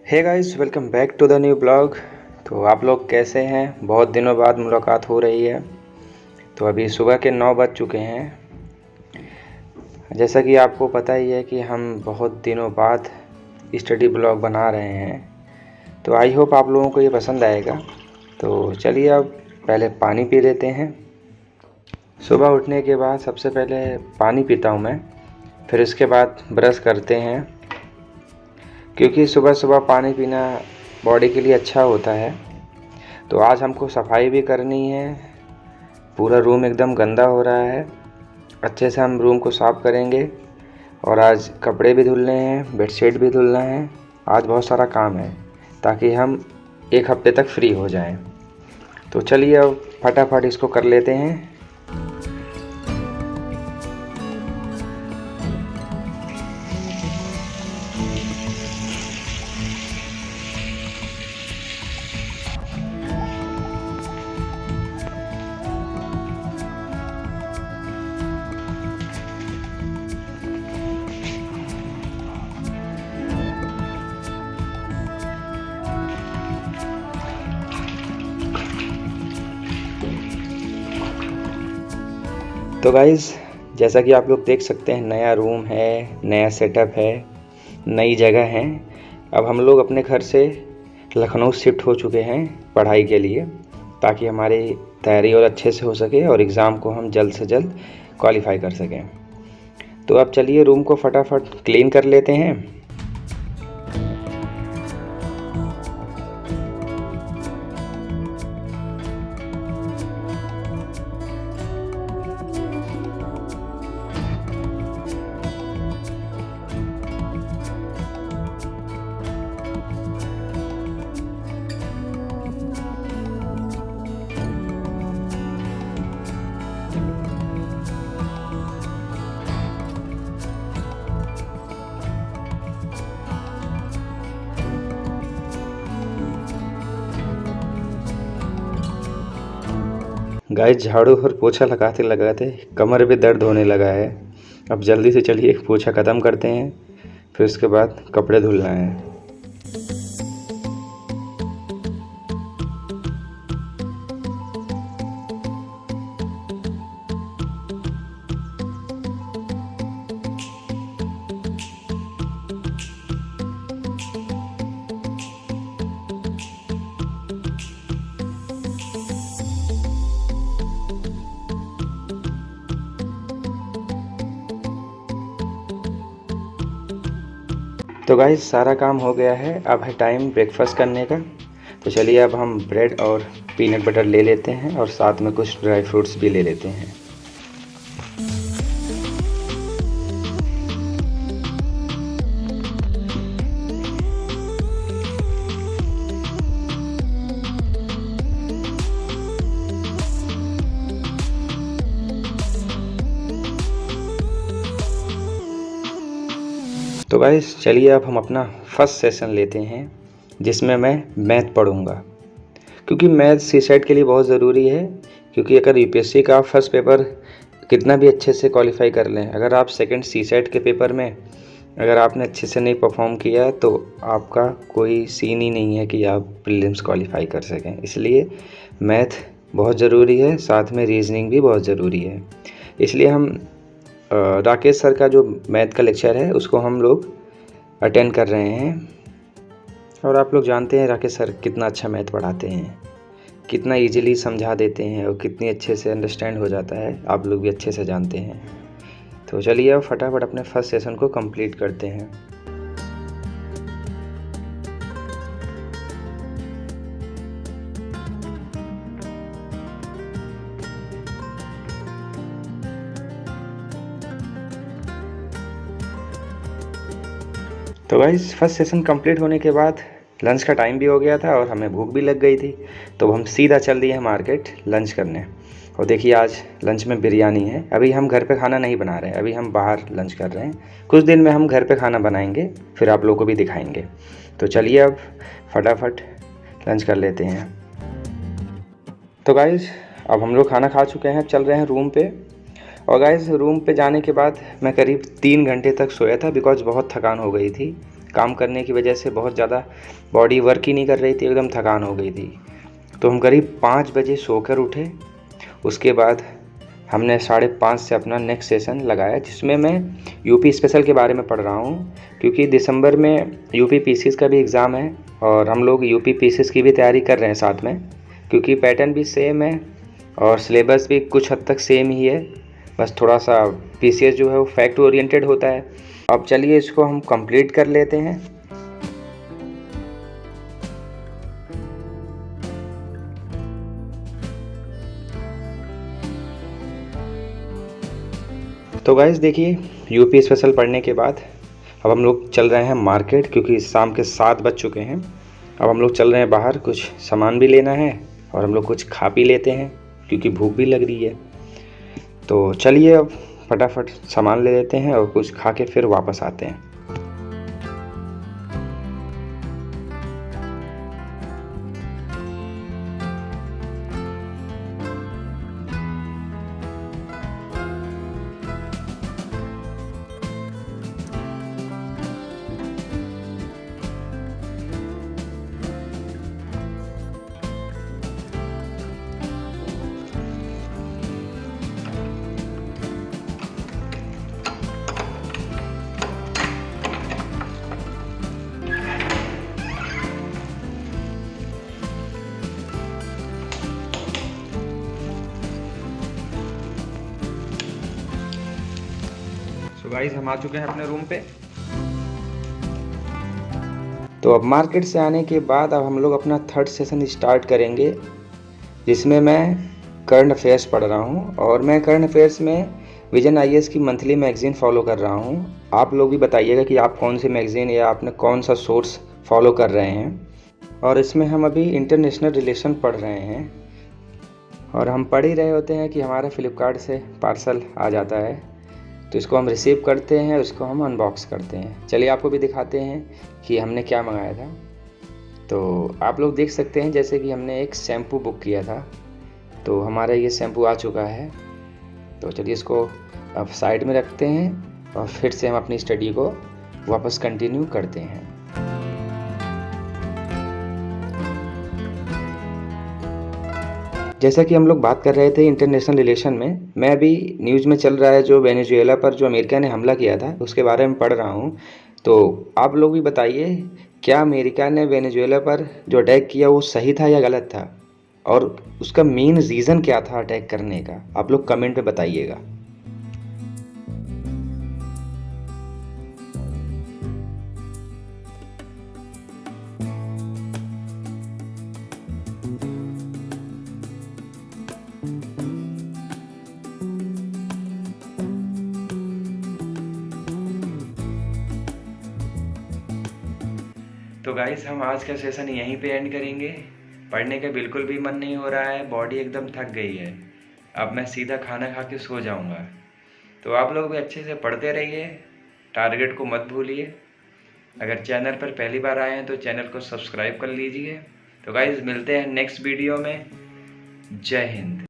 Hey guys, welcome back to the new blog. तो आप लोग कैसे हैं? बहुत दिनों बाद मुलाकात हो रही है। तो अभी सुबह के 9 बज चुके हैं। जैसा कि आपको पता ही है कि हम बहुत दिनों बाद स्टडी ब्लॉग बना रहे हैं। तो आई होप आप लोगों को ये पसंद आएगा। तो चलिए अब पहले पानी पी लेते हैं। सुबह उठने के बाद सबसे पहले पानी पीता हूँ मैं, फिर उसके बाद ब्रश करते हैं, क्योंकि सुबह सुबह पानी पीना बॉडी के लिए अच्छा होता है। तो आज हमको सफाई भी करनी है। पूरा रूम एकदम गंदा हो रहा है। अच्छे से हम रूम को साफ़ करेंगे। और आज कपड़े भी धुलने हैं, बेडशीट भी धुलना है। आज बहुत सारा काम है ताकि हम एक हफ्ते तक फ्री हो जाएं। तो चलिए अब फटाफट इसको कर लेते हैं। तो गाइज़, जैसा कि आप लोग देख सकते हैं, नया रूम है, नया सेटअप है, नई जगह है। अब हम लोग अपने घर से लखनऊ शिफ्ट हो चुके हैं पढ़ाई के लिए, ताकि हमारी तैयारी और अच्छे से हो सके और एग्ज़ाम को हम जल्द से जल्द क्वालिफाई कर सकें। तो अब चलिए रूम को फटाफट क्लीन कर लेते हैं। गाइस, झाड़ू और पोछा लगाते लगाते कमर भी दर्द होने लगा है। अब जल्दी से चलिए पोछा ख़त्म करते हैं, फिर उसके बाद कपड़े धुलना है। तो गाइस, सारा काम हो गया है। अब है टाइम ब्रेकफास्ट करने का। तो चलिए अब हम ब्रेड और पीनट बटर ले लेते हैं और साथ में कुछ ड्राई फ्रूट्स भी ले लेते हैं। तो गाइस, चलिए अब हम अपना फर्स्ट सेशन लेते हैं, जिसमें मैं मैथ पढ़ूंगा, क्योंकि मैथ सीसेट के लिए बहुत ज़रूरी है। क्योंकि अगर यूपीएससी का आप फर्स्ट पेपर कितना भी अच्छे से क्वालिफाई कर लें, अगर आप सेकंड सीसेट के पेपर में अगर आपने अच्छे से नहीं परफॉर्म किया तो आपका कोई सीन ही नहीं है कि आप प्रीलिम्स क्वालिफाई कर सकें। इसलिए मैथ बहुत ज़रूरी है, साथ में रीजनिंग भी बहुत ज़रूरी है। इसलिए हम राकेश सर का जो मैथ का लेक्चर है उसको हम लोग अटेंड कर रहे हैं। और आप लोग जानते हैं राकेश सर कितना अच्छा मैथ पढ़ाते हैं, कितना इजीली समझा देते हैं और कितनी अच्छे से अंडरस्टैंड हो जाता है। आप लोग भी अच्छे से जानते हैं। तो चलिए अब फटाफट अपने फर्स्ट सेशन को कंप्लीट करते हैं। तो गाइस, फर्स्ट सेशन कंप्लीट होने के बाद लंच का टाइम भी हो गया था और हमें भूख भी लग गई थी। तो हम सीधा चल दिए मार्केट लंच करने। और देखिए, आज लंच में बिरयानी है। अभी हम घर पे खाना नहीं बना रहे हैं, अभी हम बाहर लंच कर रहे हैं। कुछ दिन में हम घर पे खाना बनाएंगे, फिर आप लोगों को भी दिखाएंगे। तो चलिए अब फटाफट लंच कर लेते हैं। तो गाइस, अब हम लोग खाना खा चुके हैं, चल रहे हैं रूम पे। और गाइस, रूम पे जाने के बाद मैं करीब 3 घंटे तक सोया था, बिकॉज बहुत थकान हो गई थी। काम करने की वजह से बहुत ज़्यादा बॉडी वर्क ही नहीं कर रही थी, एकदम थकान हो गई थी। तो हम करीब 5 बजे सोकर उठे। उसके बाद हमने 5:30 से अपना नेक्स्ट सेशन लगाया, जिसमें मैं यूपी स्पेशल के बारे में पढ़ रहा हूँ, क्योंकि दिसंबर में यूपी पीसीएस का भी एग्ज़ाम है और हम लोग यूपी पीसीएस की भी तैयारी कर रहे हैं साथ में, क्योंकि पैटर्न भी सेम है और सिलेबस भी कुछ हद तक सेम ही है। बस थोड़ा सा पीसीएस जो है वो फैक्ट ओरिएंटेड होता है। अब चलिए इसको हम कंप्लीट कर लेते हैं। तो गाइस देखिए, यूपी स्पेशल पढ़ने के बाद अब हम लोग चल रहे हैं मार्केट, क्योंकि शाम के 7 बज चुके हैं। अब हम लोग चल रहे हैं बाहर, कुछ सामान भी लेना है और हम लोग कुछ खा पी लेते हैं, क्योंकि भूख भी लग रही है। तो चलिए अब फटाफट सामान ले लेते हैं और कुछ खा के फिर वापस आते हैं। तो गाइस हम आ चुके हैं अपने रूम पे। तो अब मार्केट से आने के बाद अब हम लोग अपना थर्ड सेशन स्टार्ट करेंगे, जिसमें मैं करंट अफेयर्स पढ़ रहा हूँ। और मैं करंट अफेयर्स में विजन आईएएस की मंथली मैगज़ीन फॉलो कर रहा हूँ। आप लोग भी बताइएगा कि आप कौन सी मैगज़ीन या आपने कौन सा सोर्स फॉलो कर रहे हैं। और इसमें हम अभी इंटरनेशनल रिलेशन पढ़ रहे हैं और हम पढ़ ही रहे होते हैं कि हमारा फ्लिपकार्ट से पार्सल आ जाता है, तो इसको हम रिसीव करते हैं, उसको हम अनबॉक्स करते हैं। चलिए आपको भी दिखाते हैं कि हमने क्या मंगाया था। तो आप लोग देख सकते हैं जैसे कि हमने एक शैम्पू बुक किया था, तो हमारा ये शैम्पू आ चुका है। तो चलिए इसको अब साइड में रखते हैं और फिर से हम अपनी स्टडी को वापस कंटिन्यू करते हैं। जैसा कि हम लोग बात कर रहे थे इंटरनेशनल रिलेशन में, मैं अभी न्यूज़ में चल रहा है जो वेनेजुएला पर जो अमेरिका ने हमला किया था उसके बारे में पढ़ रहा हूँ। तो आप लोग भी बताइए, क्या अमेरिका ने वेनेजुएला पर जो अटैक किया वो सही था या गलत था, और उसका मेन रीज़न क्या था अटैक करने का? आप लोग कमेंट में बताइएगा। तो गाइस हम आज का सेशन यहीं पे एंड करेंगे। पढ़ने का बिल्कुल भी मन नहीं हो रहा है, बॉडी एकदम थक गई है। अब मैं सीधा खाना खा के सो जाऊंगा। तो आप लोग भी अच्छे से पढ़ते रहिए, टारगेट को मत भूलिए। अगर चैनल पर पहली बार आए हैं तो चैनल को सब्सक्राइब कर लीजिए। तो गाइस मिलते हैं नेक्स्ट वीडियो में। जय हिंद।